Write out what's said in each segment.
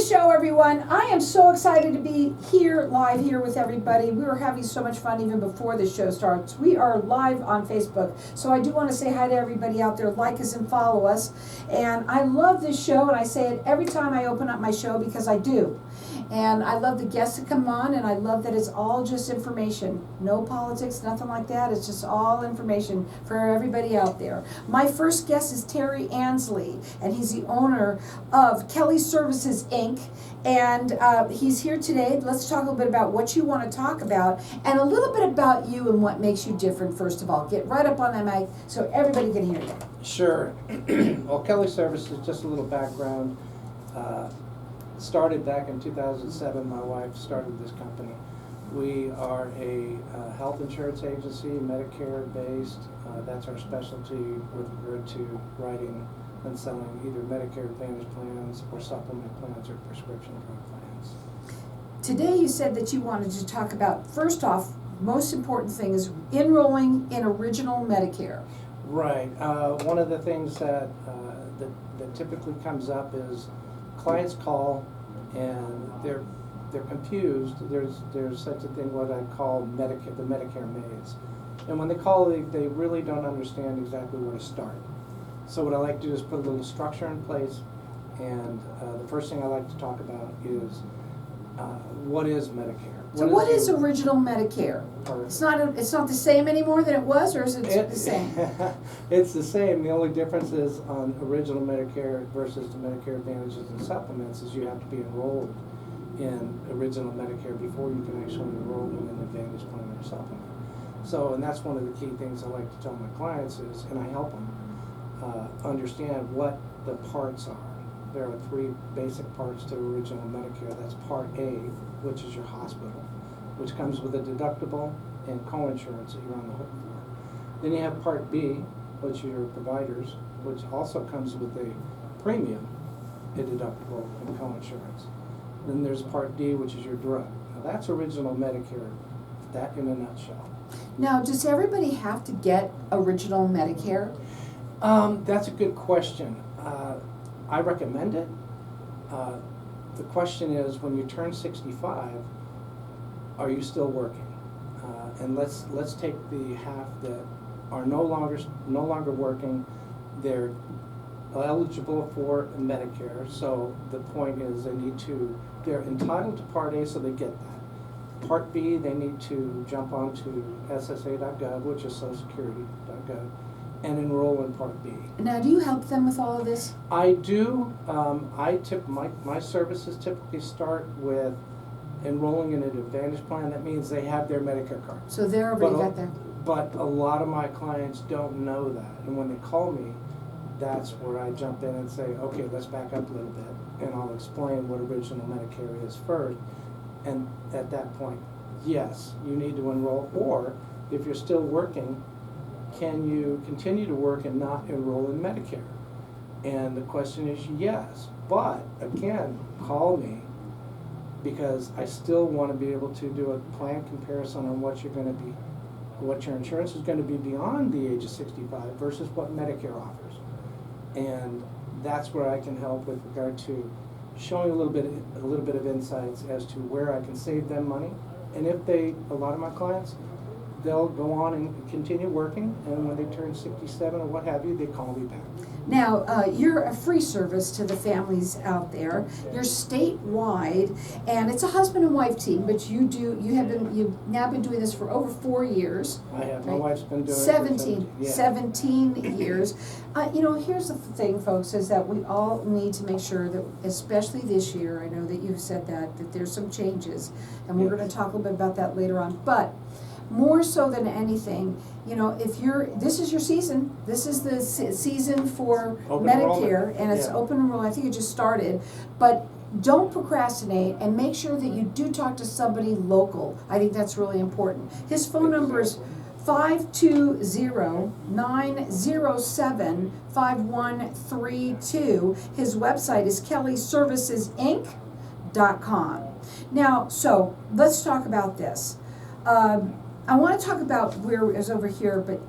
show, everyone. I am so excited to be here, live here with everybody. We were having so much fun even before the show starts. We are live on Facebook. So I do want to say hi to everybody out there. Like us and follow us. And I love this show, and I say it every time I open up my show because I do. And I love the guests that come on, and I love that it's all just information. No politics, nothing like that. It's just all information for everybody out there. My first guest is Terry Ansley, and he's the owner of Kelley Services Inc. And he's here today. Let's talk a little bit about what you want to talk about, and a little bit about you and what makes you different, first of all. Get right up on that mic so everybody can hear you. Sure. Well, Kelley Services, just a little background. Started back in 2007. My wife started this company. We are a health insurance agency, Medicare based. That's our specialty with regard to writing and selling either Medicare Advantage plans or supplement plans or prescription drug plans. Today you said that you wanted to talk about, first off, most important thing is enrolling in Original Medicare. Right. One of the things that typically comes up is clients call and they're confused. There's such a thing what I call the Medicare maze. And when they call, they really don't understand exactly where to start. So what I like to do is put a little structure in place, and the first thing I like to talk about is what is Medicare? So what is Original Medicare? It's not the same anymore than it was, or is it the same? It's the same. The only difference is on Original Medicare versus the Medicare Advantages and Supplements is you have to be enrolled in Original Medicare before you can actually enroll in an Advantage plan or supplement. So, and that's one of the key things I like to tell my clients is, and I help them understand what the parts are. There are three basic parts to Original Medicare. That's Part A, which is your hospital, which comes with a deductible and co-insurance that you're on the hook for. Then you have Part B, which are your providers, which also comes with a premium, a deductible, and co-insurance. Then there's Part D, which is your drug. Now that's Original Medicare, that in a nutshell. Now, does everybody have to get Original Medicare? That's a good question. I recommend it. The question is, when you turn 65, are you still working? And let's take the half that are no longer working. They're eligible for Medicare. So the point is, they're entitled to Part A, so they get that. Part B, they need to jump onto SSA.gov, which is SocialSecurity.gov, and enroll in Part B. Now, do you help them with all of this? I do. My services typically start with enrolling in an Advantage plan. That means they have their Medicare card. So they're already got that. But a lot of my clients don't know that, and when they call me, that's where I jump in and say, okay, let's back up a little bit, and I'll explain what Original Medicare is first. And at that point, yes, you need to enroll, or if you're still working, can you continue to work and not enroll in Medicare? And the question is yes, but again, call me, because I still want to be able to do a plan comparison on what your insurance is going to be beyond the age of 65 versus what Medicare offers. And that's where I can help with regard to showing a little bit of insights as to where I can save them money. And if a lot of my clients, they'll go on and continue working, and when they turn 67 or what have you, they call me back. Now, you're a free service to the families out there. You're statewide, and it's a husband and wife team, but you've now been doing this for over 4 years. I have. My wife's been doing 17, it for 17 years. Here's the thing, folks, is that we all need to make sure that, especially this year, I know that you've said that there's some changes, and we're going to talk a little bit about that later on, but more so than anything, this is your season. This is the season for open Medicare, and it's open enrollment. I think it just started, but don't procrastinate and make sure that you do talk to somebody local. I think that's really important. His phone number is 520-907-5132. His website is KelleyServicesInc.com. Now, so let's talk about this. I want to talk about where it was over here, but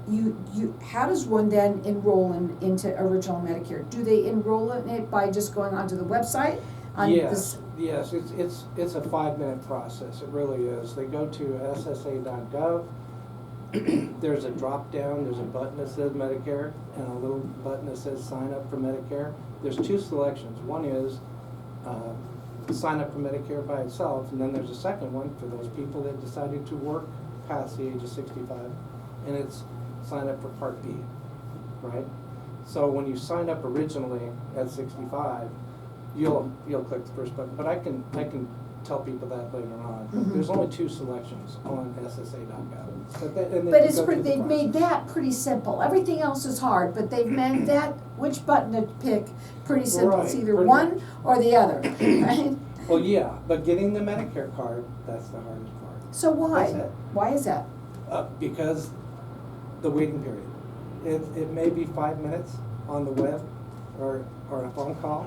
how does one then enroll into Original Medicare? Do they enroll in it by just going onto the website? on Yes, this? yes, it's a 5-minute process, it really is. They go to ssa.gov, there's a drop down, there's a button that says Medicare, and a little button that says sign up for Medicare. There's 2 selections. One is sign up for Medicare by itself, and then there's a second one for those people that decided to work past the age of 65, and it's sign up for Part B, right? So when you signed up originally at 65, you'll click the first button, but I can tell people that later on. Mhm. There's only 2 selections on ssa.gov. They've made that pretty simple. Everything else is hard, but they've made that, which button to pick, pretty simple. It's Right, either pretty one much. or the other, right? Well, yeah, but getting the Medicare card, that's the hardest part. So why? That's it. Why is that? Because the waiting period. It may be 5 minutes on the web or a phone call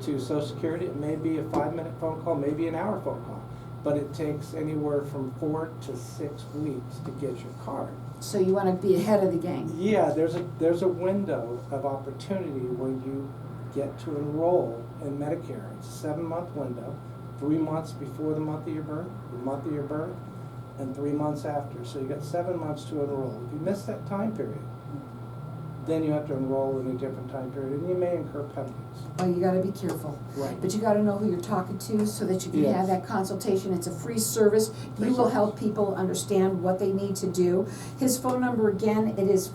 to Social Security. It may be a 5-minute phone call, maybe an hour phone call. But it takes anywhere from 4 to 6 weeks to get your card. So you want to be ahead of the game. Yeah, there's a window of opportunity where you get to enroll in Medicare. It's a 7-month window, 3 months before the month of your birth, the month of your birth, and 3 months after. So you got 7 months to enroll. If you miss that time period, then you have to enroll in a different time period, and you may incur penalties. Oh, you gotta be careful. Right. But you gotta know who you're talking to so that you can Yes. have that consultation. It's a free service. Free You will service. help people understand what they need to do. His phone number again, it is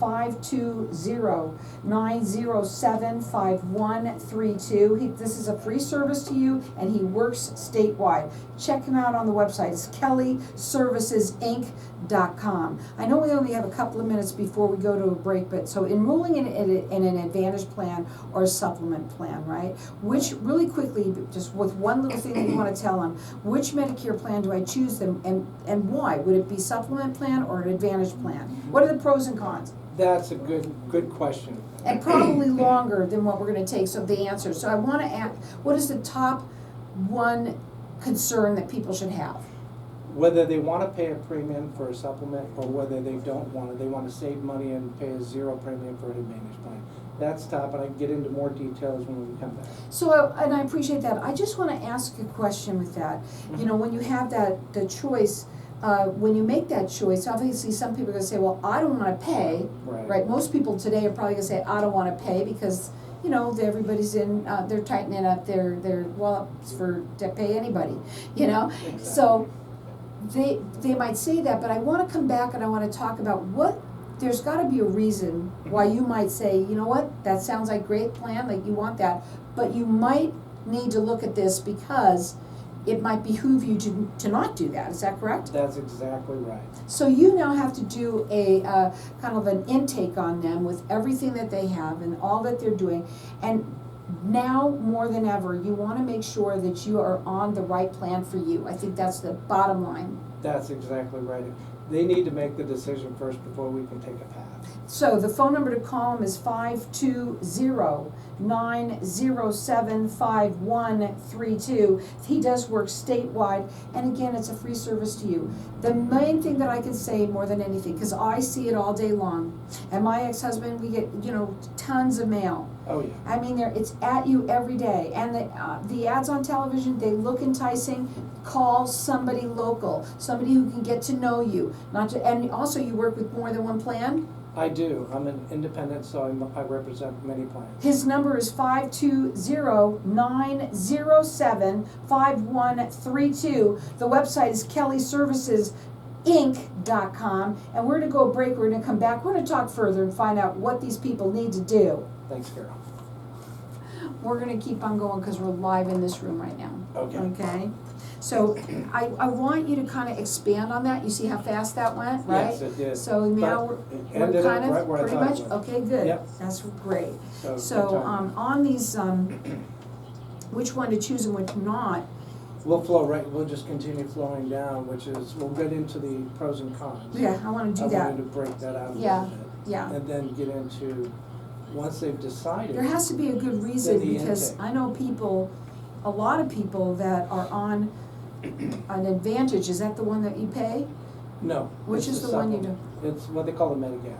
520-907-5132. This is a free service to you, and he works statewide. Check him out on the website. It's Kelley Services Inc.com. I know we only have a couple of minutes before we go to a break, but so enrolling in an Advantage plan or a supplement plan, right? Which, really quickly, just with one little thing that you want to tell them, which Medicare plan do I choose them, and why? Would it be supplement plan or an Advantage plan? What are the pros and cons? That's a good question. And probably longer than what we're going to take, so the answer. So I want to ask, what is the top one concern that people should have? Whether they want to pay a premium for a supplement or whether they don't want to, they want to save money and pay a 0 premium for an Advantage plan. That's top, and I can get into more details when we come back. So, and I appreciate that. I just want to ask a question with that. You know, when you have the choice, when you make that choice, obviously some people are going to say, well, I don't want to pay, Right. Most people today are probably going to say, I don't want to pay because, you know, everybody's they're tightening up their wallets to pay anybody, you know? Exactly. So they might say that, but I want to come back and I want to talk about there's got to be a reason why you might say, you know what, that sounds like a great plan, like you want that, but you might need to look at this because it might behoove you to not do that. Is that correct? That's exactly right. So you now have to do a kind of an intake on them with everything that they have and all that they're doing. And now more than ever, you want to make sure that you are on the right plan for you. I think that's the bottom line. That's exactly right. They need to make the decision first before we can take a path. So the phone number to call him is 520-907-5132. He does work statewide, and again, it's a free service to you. The main thing that I can say more than anything, because I see it all day long, and my ex-husband, we get, tons of mail. Oh, yeah. I mean, it's at you every day, and the ads on television, they look enticing. Call somebody local, somebody who can get to know you, and also you work with more than one plan. I do. I'm an independent, so I represent many plans. His number is 520-907-5132. The website is Kelley Services Inc.com, and we're going to go a break. We're going to come back. We're going to talk further and find out what these people need to do. Thanks, Carol. We're going to keep on going because we're live in this room right now. Okay. Okay? So I want you to kind of expand on that. You see how fast that went, right? Yes, it did. So now But it we're ended up kind of right where I pretty thought it much, would. okay, good. Yep. That's great. So, So good timing. on these, which one to choose and which not, We'll just continue flowing down, which is, we'll get into the pros and cons. yeah, I want to do I that. wanted to break that out a Yeah, little bit. yeah. And then get into, once they've decided. There has to be a good reason the because intake. I know a lot of people that are on an Advantage. Is that the one that you pay? No. Which it's is the one you supplement. It's what they call a Medigap.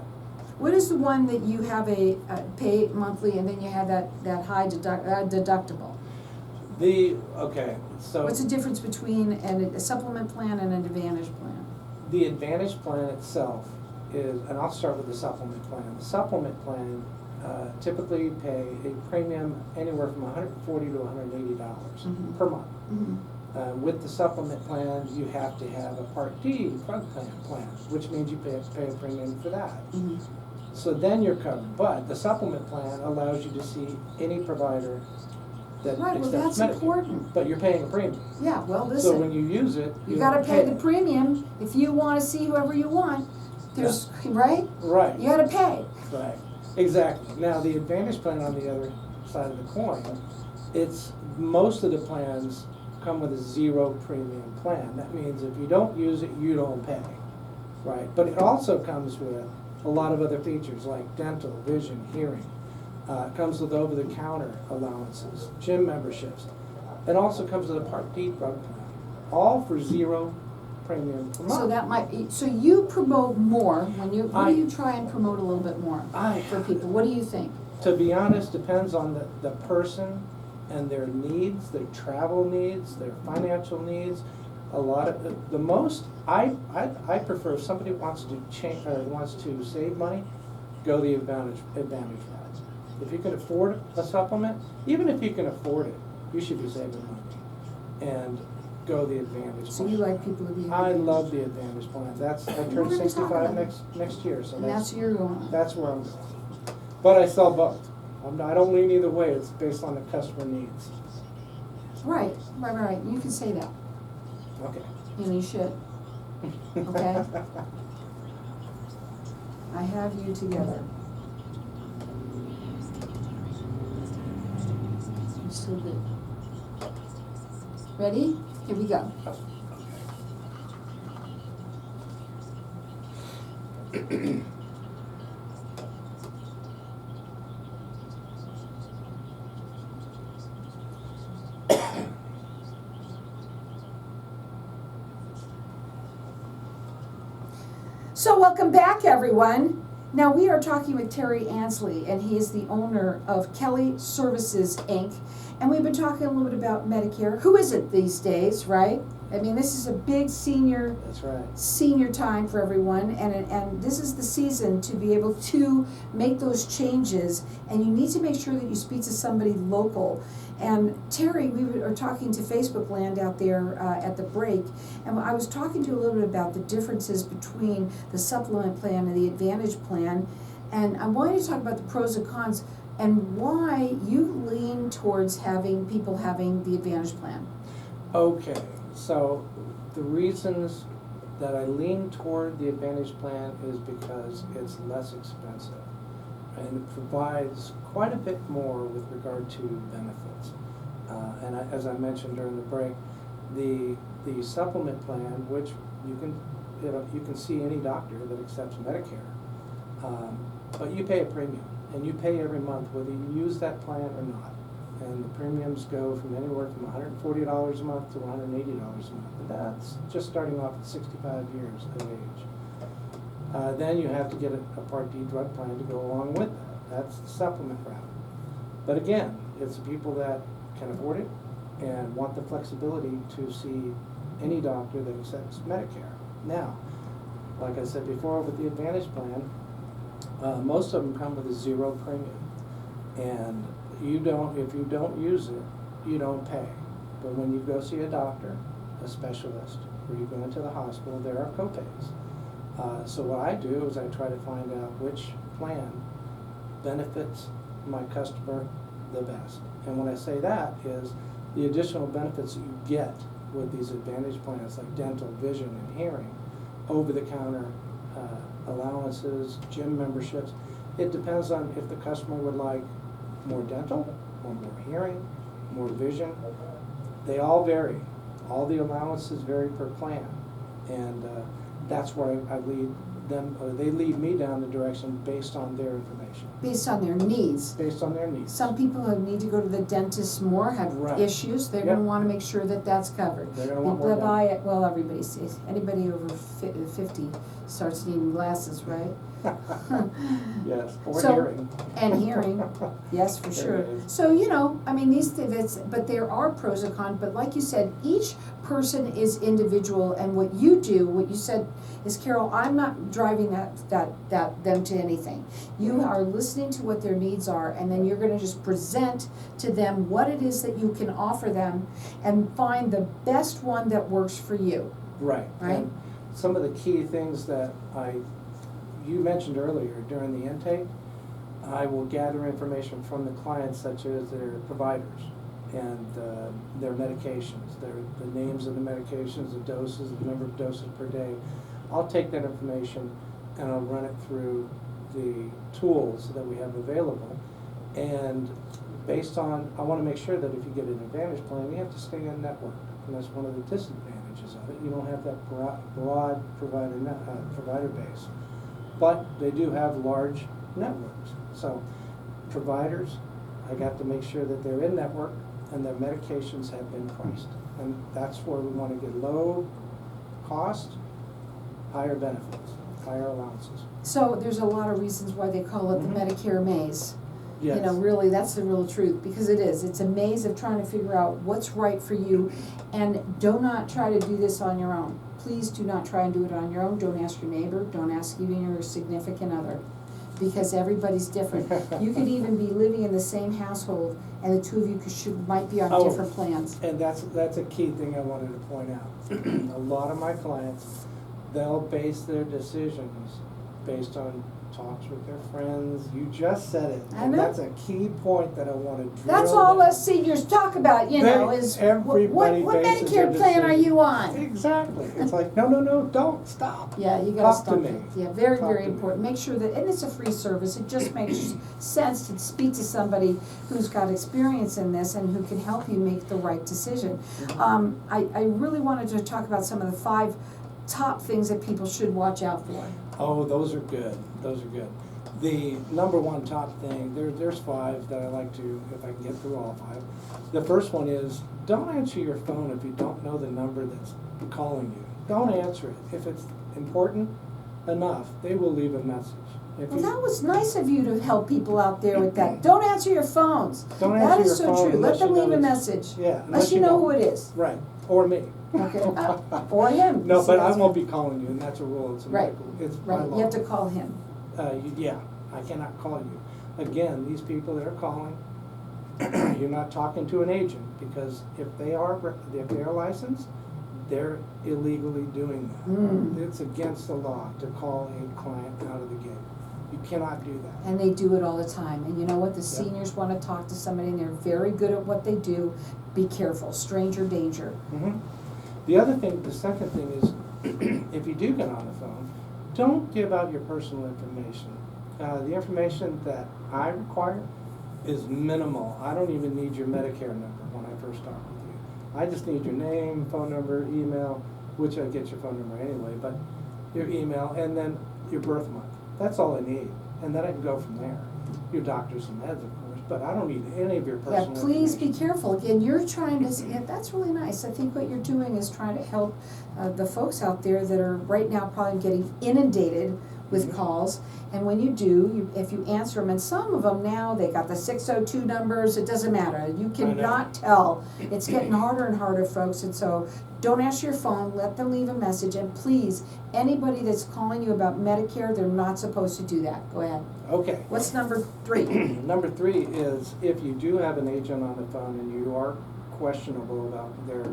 What is the one that you have a pay monthly and then you have that high deductible? Okay, so. What's the difference between a supplement plan and an advantage plan? The Advantage plan itself is, and I'll start with the supplement plan. The supplement plan typically pay a premium anywhere from $140 to $180 Mhm. per month. Mhm. With the supplement plan, you have to have a Part D drug plan, which means you pay a premium for that. Mhm. So then you're covered. But the supplement plan allows you to see any provider that Right, well, accepts that's Medicare. important. But you're paying a premium. Yeah, well, So when listen, you use it, you you gotta don't pay the premium if you wanna see whoever you want. There's, right? Right. You gotta pay. Right, exactly. Now, the Advantage plan on the other side of the coin, most of the plans come with a zero premium plan. That means if you don't use it, you don't pay, right? But it also comes with a lot of other features like dental, vision, hearing. It comes with over-the-counter allowances, gym memberships. It also comes with a Part D drug plan, all for zero premium per month. So that might be, so you promote more when what do you try and promote a little bit more for people? What do you think? To be honest, depends on the person and their needs, their travel needs, their financial needs. A lot of the most I prefer if somebody wants to change or wants to save money, go the advantage route. If you can afford a supplement, even if you can afford it, you should be saving money and go the Advantage. So you like people to be. I love the Advantage plan. I We're turn gonna 65 talk about next year, so And that's what you're going on. that's where I'm going. But I sell both. I don't lean either way. It's based on the customer needs. Right. You can say that. Okay. You should. Okay. I have you together. You're still good. Ready? Here we go. So welcome back, everyone. Now we are talking with Terry Ansley, and he is the owner of Kelley Services Inc. And we've been talking a little bit about Medicare. Who is it these days, right? I mean, this is a big senior. That's right. Senior time for everyone, and this is the season to be able to make those changes. And you need to make sure that you speak to somebody local. And Terry, we were talking to Facebook Land out there at the break, and I was talking to you a little bit about the differences between the supplement plan and the Advantage plan. And I wanted to talk about the pros and cons and why you lean towards having people having the Advantage plan. Okay, so the reasons that I lean toward the Advantage plan is because it's less expensive and it provides quite a bit more with regard to benefits. As I mentioned during the break, the supplement plan, which you can see any doctor that accepts Medicare, but you pay a premium and you pay every month whether you use that plan or not. And the premiums go from anywhere from $140 a month to $180 a month. And that's just starting off at 65 years of age. Then you have to get a Part D drug plan to go along with that. That's the supplement route. But again, it's people that can afford it and want the flexibility to see any doctor that accepts Medicare. Now, like I said before, with the Advantage plan, most of them come with a zero premium. And if you don't use it, you don't pay. But when you go see a doctor, a specialist, or you go into the hospital, there are copays. So what I do is I try to find out which plan benefits my customer the best. And when I say that is the additional benefits that you get with these Advantage plans like dental, vision, and hearing, over-the-counter allowances, gym memberships. It depends on if the customer would like more dental, or more hearing, more vision. They all vary. All the allowances vary per plan. And that's where I lead them, or they lead me down the direction based on their information. Based on their needs. Based on their needs. Some people who need to go to the dentist more, have Right. issues, they're Yep. gonna wanna make sure that that's covered. They're gonna want People more that buy it, well, everybody sees, anybody over 50 starts needing glasses, right? Yes, or So- hearing. And hearing, yes, for There sure. it is. So, you know, I mean, these things, but there are pros and cons, but like you said, each person is individual, and what you do, what you said is, Carol, I'm not driving them to anything. You are listening to what their needs are, and then you're gonna just present to them what it is that you can offer them and find the best one that works for you. Right. Right. And some of the key things that you mentioned earlier during the intake, I will gather information from the clients, such as their providers and their medications, the names of the medications, the doses, the number of doses per day. I'll take that information and I'll run it through the tools that we have available. And based on, I want to make sure that if you get an Advantage plan, you have to stay in network. And that's one of the disadvantages of it. You don't have that broad provider base. But they do have large networks. So providers, I got to make sure that they're in network and their medications have been priced. And that's where we want to get low cost, higher benefits, higher allowances. So there's a lot of reasons why they call it the Medicare maze. Yes. You know, really, that's the real truth, because it is. It's a maze of trying to figure out what's right for you, and do not try to do this on your own. Please do not try and do it on your own. Don't ask your neighbor, don't ask even your significant other, because everybody's different. You could even be living in the same household, and the two of you might be on different plans. And that's a key thing I wanted to point out. A lot of my clients, they'll base their decisions based on talks with their friends. You just said it. I And know. that's a key point that I want to drill That's all down. us seniors talk about, you know, is Everybody what bases their Medicare plan are decision. you on? Exactly. It's like, no, don't stop. Yeah, you gotta Talk stop to me. it. Yeah, very, Talk very to me. important. Make sure that, and it's a free service, it just makes sense to speak to somebody who's got experience in this and who can help you make the right decision. I really wanted to talk about some of the 5 top things that people should watch out for. Oh, those are good. Those are good. The number one top thing, there's 5 that I like to, if I can get through all 5. The first one is, don't answer your phone if you don't know the number that's calling you. Don't answer it. If it's important enough, they will leave a message. If Well, you- that was nice of you to help people out there with that. Don't answer your phones. Don't That answer is your so phone true. Let unless them you leave know a it's- message. Yeah, Unless you know who it is. Right, or me. Okay, or him. No, See, but I that's- won't be calling you, and that's a rule. It's a Right, it's by right, law. you have to call him. Yeah, I cannot call you. Again, these people that are calling, you're not talking to an agent, because if they are licensed, they're illegally doing that. It's against the law to call a client out of the gate. You cannot do that. And they do it all the time. And you know what? The seniors want to talk to somebody, and they're very good at what they do. Be careful. Stranger danger. Mhm. The second thing is, if you do get on the phone, don't give out your personal information. The information that I require is minimal. I don't even need your Medicare number when I first start with you. I just need your name, phone number, email, which I get your phone number anyway, but your email, and then your birth month. That's all I need, and then I can go from there. Your doctors and meds, of course, but I don't need any of your personal Yeah, please be information. careful. Again, you're trying to, that's really nice. I think what you're doing is trying to help the folks out there that are right now probably getting inundated with calls. And when you do, if you answer them, and some of them now, they got the 602 numbers, it doesn't matter. You cannot tell. It's getting harder and harder, folks. And so don't answer your phone, let them leave a message. And please, anybody that's calling you about Medicare, they're not supposed to do that. Go ahead. Okay. What's number 3? Number 3 is, if you do have an agent on the phone and you are questionable about their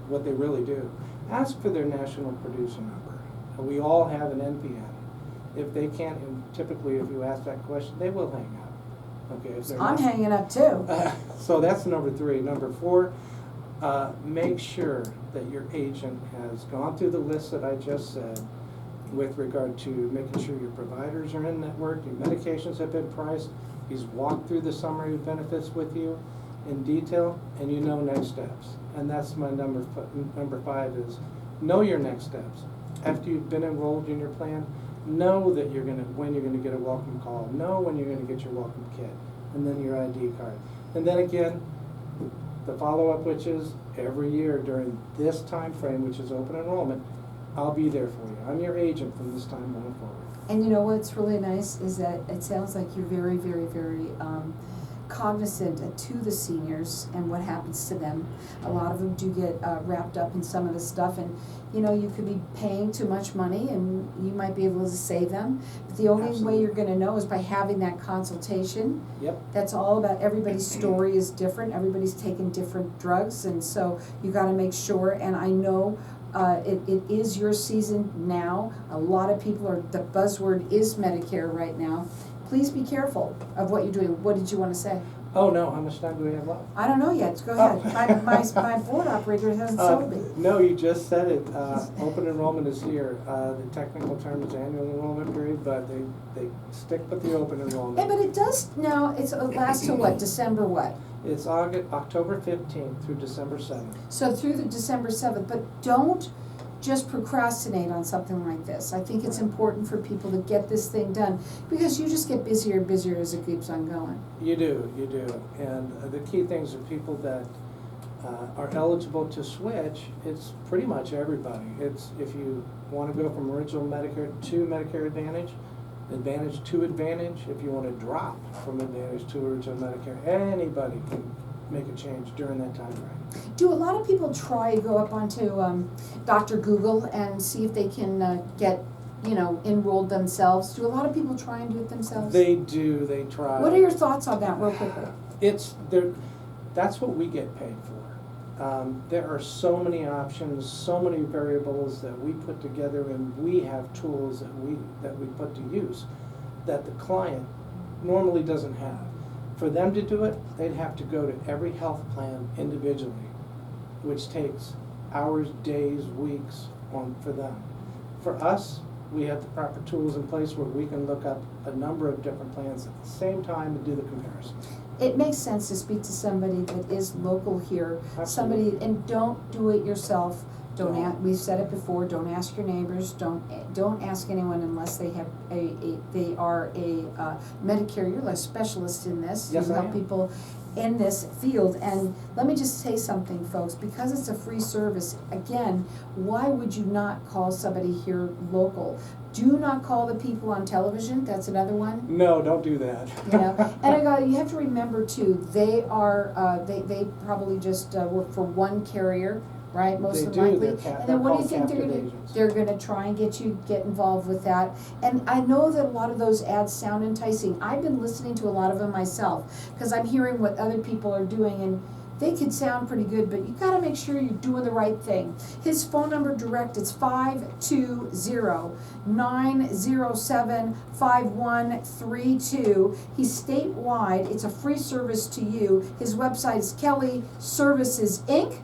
what they really do, ask for their national producer number. We all have an NPN. If they can't, and typically if you ask that question, they will hang up. Okay. If they're I'm not- hanging up too. So that's number 3. Number 4, make sure that your agent has gone through the list that I just said with regard to making sure your providers are in network, your medications have been priced, he's walked through the summary of benefits with you in detail, and you know next steps. And that's my number 5 is, know your next steps. After you've been enrolled in your plan, know that when you're gonna get a welcome call, know when you're gonna get your welcome kit, and then your ID card. And then again, the follow-up, which is every year during this time frame, which is open enrollment, I'll be there for you. I'm your agent from this time going forward. And you know what's really nice is that it sounds like you're very, very, very cognizant to the seniors and what happens to them. A lot of them do get wrapped up in some of this stuff, and you know, you could be paying too much money and you might be able to save them. But the only Absolutely. way you're gonna know is by having that consultation. Yep. That's all about, everybody's story is different, everybody's taking different drugs, and so you gotta make sure, and I know it is your season now. A lot of people are, the buzzword is Medicare right now. Please be careful of what you're doing. What did you want to say? Oh, no, how much time do we have left? I don't know yet, go Oh. ahead. My board operator hasn't told me. No, you just said it. Open enrollment is here. The technical term is annual enrollment period, but they stick with the open enrollment. Yeah, but it does, now, it lasts till what, December what? It's October 15th through December 7th. So through the December 7th, but don't just procrastinate on something like this. I think it's important for people to get this thing done, because you just get busier and busier as it keeps on going. You do. And the key things are people that are eligible to switch, it's pretty much everybody. It's if you want to go from original Medicare to Medicare Advantage, Advantage to Advantage, if you want to drop from Advantage to original Medicare, anybody can make a change during that time frame. Do a lot of people try to go up onto Dr. Google and see if they can get, you know, enrolled themselves? Do a lot of people try and do it themselves? They do, they try. What are your thoughts on that, real quickly? That's what we get paid for. There are so many options, so many variables that we put together, and we have tools that we put to use that the client normally doesn't have. For them to do it, they'd have to go to every health plan individually, which takes hours, days, weeks for them. For us, we have the proper tools in place where we can look up a number of different plans at the same time and do the comparisons. It makes sense to speak to somebody that is local here, Absolutely. somebody, and don't do it yourself. Don't No. we've said it before, don't ask your neighbors, don't ask anyone unless they have they are a Medicare, you're a specialist in this. Yes, You I help am. people in this field, and let me just say something, folks, because it's a free service, again, why would you not call somebody here local? Do not call the people on television, that's another one. No, don't do that. You know, and you have to remember too, they are, they probably just work for one carrier, right, most They of do. them likely. They're And then what do you think called they're gonna do? captive agents. They're gonna try and get involved with that. And I know that a lot of those ads sound enticing. I've been listening to a lot of them myself, because I'm hearing what other people are doing, and they could sound pretty good, but you gotta make sure you're doing the right thing. His phone number direct is 520-907-5132. He's statewide, it's a free service to you. His website is Kelley Services Inc.com.